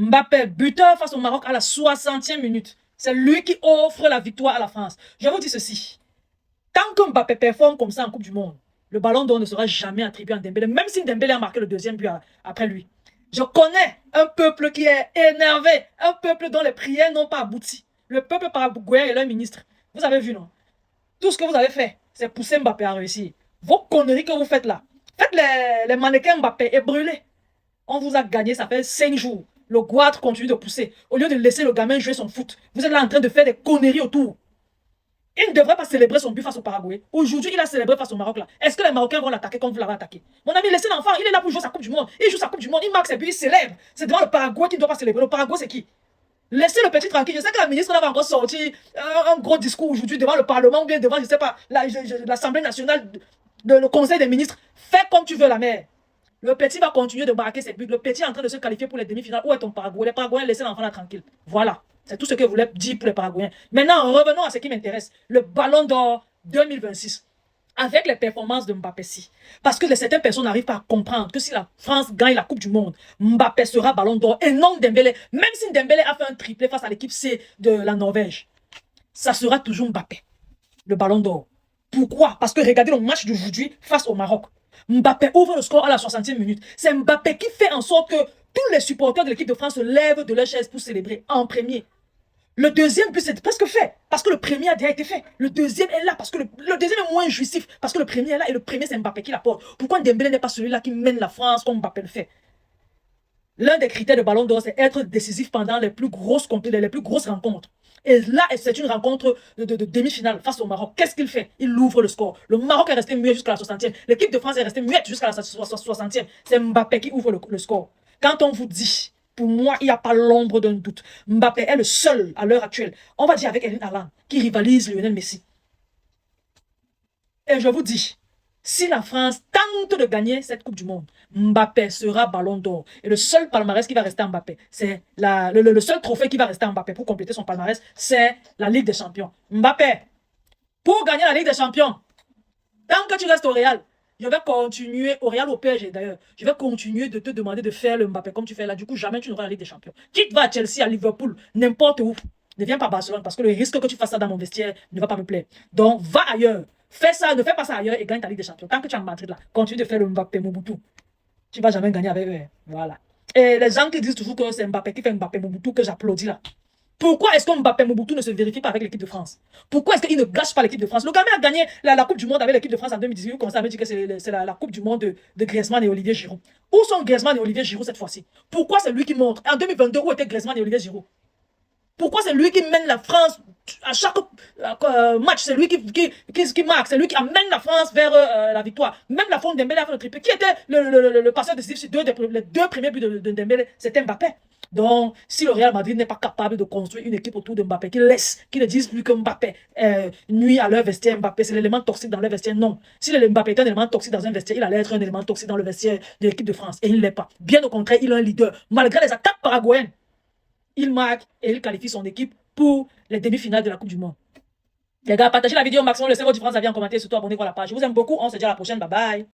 Mbappé, buteur face au Maroc à la 60e minute. C'est lui qui offre la victoire à la France. Je vous dis ceci. Tant que Mbappé performe comme ça en Coupe du Monde, le ballon d'or ne sera jamais attribué à Dembélé, même si Dembélé a marqué le deuxième but après lui. Je connais un peuple qui est énervé, un peuple dont les prières n'ont pas abouti. Le peuple paraguayen et leur ministre. Vous avez vu, non? Tout ce que vous avez fait, c'est pousser Mbappé à réussir. Vos conneries que vous faites là, faites les mannequins Mbappé et brûlez. On vous a gagné, ça fait 5 jours. Le goitre continue de pousser. Au lieu de laisser le gamin jouer son foot, vous êtes là en train de faire des conneries autour. Il ne devrait pas célébrer son but face au Paraguay. Aujourd'hui, il a célébré face au Maroc là. Est-ce que les Marocains vont l'attaquer comme vous l'avez attaqué? Mon ami, laissez l'enfant, il est là pour jouer sa Coupe du Monde. Il joue sa Coupe du Monde, il marque ses buts, il célèbre. C'est devant le Paraguay qu'il ne doit pas célébrer. Le Paraguay, c'est qui? Laissez le petit tranquille. Je sais que la ministre va encore sortir un gros discours aujourd'hui devant le Parlement ou bien devant, je ne sais pas, l'Assemblée nationale, le Conseil des ministres. Fais comme tu veux, la mère. Le petit va continuer de marquer ses buts. Le petit est en train de se qualifier pour les demi-finales. Où est ton Paraguay? Les Paraguayens, laissez l'enfant là tranquille. Voilà. C'est tout ce que je voulais dire pour les Paraguayens. Maintenant, revenons à ce qui m'intéresse. Le Ballon d'Or 2026. Avec les performances de Mbappé, si. Parce que certaines personnes n'arrivent pas à comprendre que si la France gagne la Coupe du Monde, Mbappé sera Ballon d'Or et non Dembélé. Même si Dembélé a fait un triplé face à l'équipe C de la Norvège, ça sera toujours Mbappé, le Ballon d'Or. Pourquoi? Parce que regardez le match d'aujourd'hui face au Maroc. Mbappé ouvre le score à la 60e minute. C'est Mbappé qui fait en sorte que tous les supporters de l'équipe de France se lèvent de leur chaise pour célébrer en premier. Le deuxième but, c'est presque fait. Parce que le premier a déjà été fait. Le deuxième est là. Parce que le deuxième est moins jouissif. Parce que le premier est là. Et le premier, c'est Mbappé qui l'apporte. Pourquoi Dembélé n'est pas celui-là qui mène la France comme Mbappé le fait? L'un des critères de Ballon d'Or, c'est être décisif pendant les plus grosses rencontres. Et là, c'est une rencontre de demi-finale face au Maroc. Qu'est-ce qu'il fait? Il ouvre le score. Le Maroc est resté muet jusqu'à la 60e. L'équipe de France est restée muette jusqu'à la 60e. C'est Mbappé qui ouvre le score. Quand on vous dit, pour moi, il n'y a pas l'ombre d'un doute. Mbappé est le seul à l'heure actuelle, on va dire avec Erling Haaland, qui rivalise Lionel Messi. Et je vous dis, si la France tente de gagner cette Coupe du Monde, Mbappé sera Ballon d'Or. Et le seul palmarès qui va rester à Mbappé, c'est le seul trophée qui va rester à Mbappé pour compléter son palmarès, c'est la Ligue des Champions. Mbappé, pour gagner la Ligue des Champions, tant que tu restes au Real, je vais continuer, au Real, au PSG d'ailleurs, je vais continuer de te demander de faire le Mbappé comme tu fais là. Du coup, jamais tu n'auras la Ligue des Champions. Quitte va à Chelsea, à Liverpool, n'importe où. Ne viens pas à Barcelone parce que le risque que tu fasses ça dans mon vestiaire ne va pas me plaire. Donc, va ailleurs. Fais ça, ne fais pas ça ailleurs et gagne ta Ligue des Champions. Tant que tu es en Madrid là, continue de faire le Mbappé Mobutu. Tu ne vas jamais gagner avec eux. Voilà. Et les gens qui disent toujours que c'est Mbappé qui fait Mbappé Mobutu que j'applaudis là. Pourquoi est-ce que Mbappé Mobutu ne se vérifie pas avec l'équipe de France? Pourquoi est-ce qu'il ne gâche pas l'équipe de France? Le gamin a gagné la Coupe du Monde avec l'équipe de France en 2018. Vous commencez à me dire que c'est la Coupe du Monde de Griezmann et Olivier Giroud. Où sont Griezmann et Olivier Giroud cette fois-ci? Pourquoi c'est lui qui montre? En 2022, où étaient Griezmann et Olivier Giroud? Pourquoi c'est lui qui mène la France à chaque match? C'est lui qui marque, c'est lui qui amène la France vers la victoire. Même la forme de Dembélé a fait le triplé. Qui était le passeur décisif sur les deux premiers buts de Dembélé? C'était Mbappé. Donc, si le Real Madrid n'est pas capable de construire une équipe autour de Mbappé, qui ne disent plus que Mbappé nuit à leur vestiaire, Mbappé c'est l'élément toxique dans leur vestiaire, non. Si Mbappé est un élément toxique dans un vestiaire, il allait être un élément toxique dans le vestiaire de l'équipe de France. Et il ne l'est pas. Bien au contraire, il est un leader. Malgré les attaques paraguayennes, il marque et il qualifie son équipe pour les demi-finales de la Coupe du Monde. Les gars, partagez la vidéo au maximum, laissez votre différence d'avis en commentaire, surtout abonnez-vous à la page. Je vous aime beaucoup, on se dit à la prochaine, bye bye.